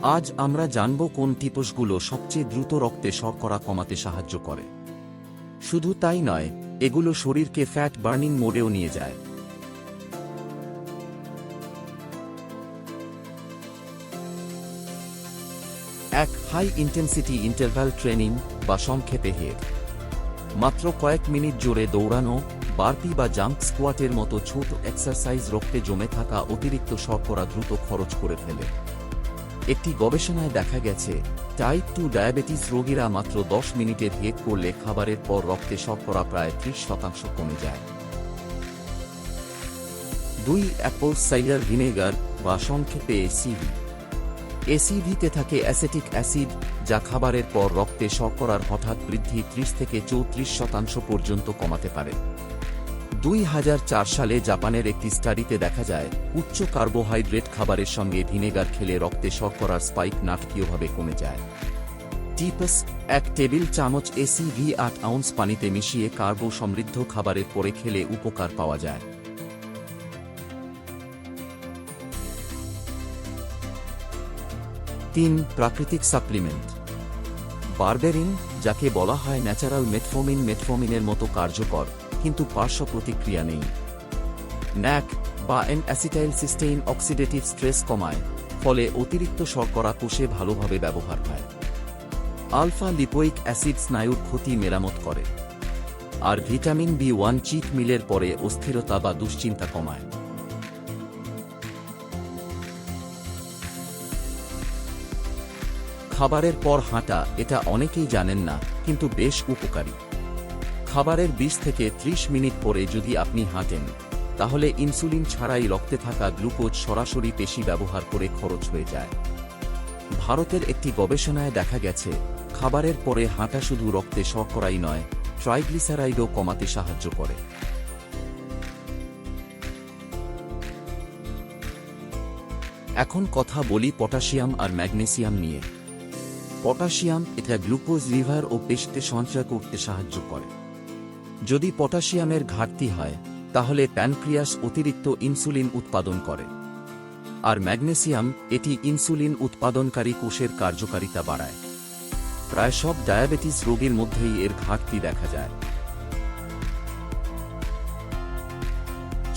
আজ আমরা জানব কোন টিপসগুলো সবচেয়ে দ্রুত রক্তে শর্করা কমাতে সাহায্য করে। শুধু তাই নয়, এগুলো শরীরকে ফ্যাট বার্নিং মোডেও নিয়ে যায়। এক, হাই ইন্টেন্সিটি ইন্টারভ্যাল ট্রেনিং বা সংক্ষেপে হেড। মাত্র কয়েক মিনিট জোরে দৌড়ানো, বার্পি বা জাম্প স্কোয়াটের মতো ছোট এক্সারসাইজ রক্তে জমে থাকা অতিরিক্ত শর্করা দ্রুত খরচ করে ফেলে। একটি গবেষণায় দেখা গেছে, টাইপ 2 ডায়াবেটিস রোগীরা মাত্র 10 মিনিটের হেড করলে খাবারের পর রক্তে শর্করা প্রায় 30% কমে যায়। 2, অ্যাপল সাইডার ভিনেগার বা সংক্ষেপে এসিভি। এসিভিতে থাকে অ্যাসেটিক অ্যাসিড, যা খাবারের পর রক্তে শর্করার হঠাৎ বৃদ্ধি 30 থেকে 34% পর্যন্ত কমাতে পারে। 2004 সালে জাপানের একটি স্টাডিতে দেখা যায়, উচ্চ কার্বোহাইড্রেট খাবারের সঙ্গে ভিনেগার খেলে রক্তে শর্করার স্পাইক নাটকীয়ভাবে কমে যায়। টিপস: 1 টেবিল চামচ এসিভি 8 আউন্স পানিতে মিশিয়ে কার্বো সমৃদ্ধ খাবারের পরে খেলে উপকার পাওয়া যায়। 3, প্রাকৃতিক সাপ্লিমেন্ট। বারবেরিন, যাকে বলা হয় ন্যাচারাল মেটফর্মিন, মেটফর্মিনের মতো কার্যকর, কিন্তু পার্শ্ব প্রতিক্রিয়া নেই। ন্যাক বা N-অ্যাসিটাইলসিস্টেইন অক্সিডেটিভ স্ট্রেস কমায়, ফলে অতিরিক্ত শর্করা কোষে ভালোভাবে ব্যবহার হয়। আলফা লিপোইক অ্যাসিড স্নায়ুর ক্ষতি মেরামত করে। আর ভিটামিন B1 চিট মিলের পরে অস্থিরতা বা দুশ্চিন্তা কমায়। খাবারের পর হাঁটা, এটা অনেকেই জানেন না, কিন্তু বেশ উপকারী। খাবারের 20 থেকে 30 মিনিট পরে যদি আপনি হাঁটেন, তাহলে ইনসুলিন ছাড়াই রক্তে থাকা গ্লুকোজ সরাসরি পেশি ব্যবহার করে খরচ হয়ে যায়। ভারতের একটি গবেষণায় দেখা গেছে, খাবারের পরে হাঁটা শুধু রক্তে শর্করাই নয়, ট্রাইগ্লিসারাইডও কমাতে সাহায্য করে। এখন কথা বলি পটাশিয়াম আর ম্যাগনেসিয়াম নিয়ে। পটাশিয়াম, এটা গ্লুকোজ লিভার ও পেশিতে সঞ্চয় করতে সাহায্য করে। যদি পটাশিয়ামের ঘাটতি হয়, তাহলে প্যানক্রিয়াস অতিরিক্ত ইনসুলিন উৎপাদন করে। আর ম্যাগনেসিয়াম, এটি ইনসুলিন উৎপাদনকারী কোষের কার্যকারিতা বাড়ায়। প্রায় সব ডায়াবেটিস রোগীর মধ্যেই এর ঘাটতি দেখা যায়।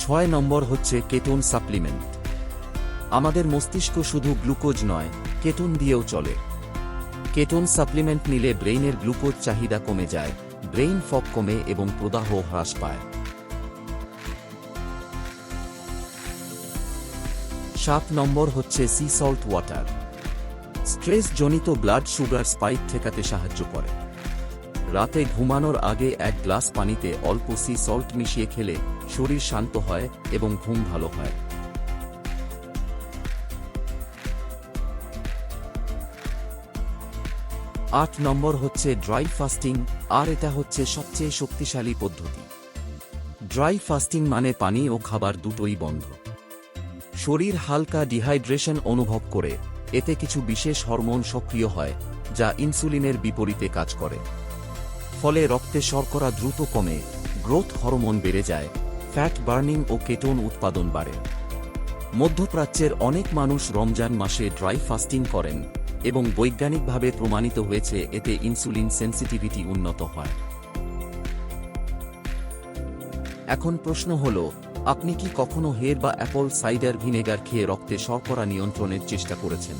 6 নম্বর হচ্ছে কেটোন সাপ্লিমেন্ট। আমাদের মস্তিষ্ক শুধু গ্লুকোজ নয়, কেটোন দিয়েও চলে। কেটোন সাপ্লিমেন্ট নিলে ব্রেইনের গ্লুকোজ চাহিদা কমে যায়, ব্রেইন ফগ কমে এবং প্রদাহ হ্রাস পায়। 7 নম্বর হচ্ছে সি সল্ট ওয়াটার। স্ট্রেস জনিত ব্লাড সুগার স্পাইক ঠেকাতে সাহায্য করে। রাতে ঘুমানোর আগে 1 গ্লাস পানিতে অল্প সি সল্ট মিশিয়ে খেলে শরীর শান্ত হয় এবং ঘুম ভালো হয়। 8 নম্বর হচ্ছে ড্রাই ফাস্টিং, আর এটা হচ্ছে সবচেয়ে শক্তিশালী পদ্ধতি। ড্রাই ফাস্টিং মানে পানি ও খাবার দুটোই বন্ধ। শরীর হালকা ডিহাইড্রেশন অনুভব করে, এতে কিছু বিশেষ হরমোন সক্রিয় হয়, যা ইনসুলিনের বিপরীতে কাজ করে। ফলে রক্তে শর্করা দ্রুত কমে, গ্রোথ হরমোন বেড়ে যায়, ফ্যাট বার্নিং ও কেটোন উৎপাদন বাড়ে। মধ্যপ্রাচ্যের অনেক মানুষ রমজান মাসে ড্রাই ফাস্টিং করেন এবং বৈজ্ঞানিকভাবে প্রমাণিত হয়েছে এতে ইনসুলিন সেন্সিটিভিটি উন্নত হয়। এখন প্রশ্ন হল, আপনি কি কখনো হেড বা অ্যাপল সাইডার ভিনেগার খেয়ে রক্তে শর্করা নিয়ন্ত্রণের চেষ্টা করেছেন?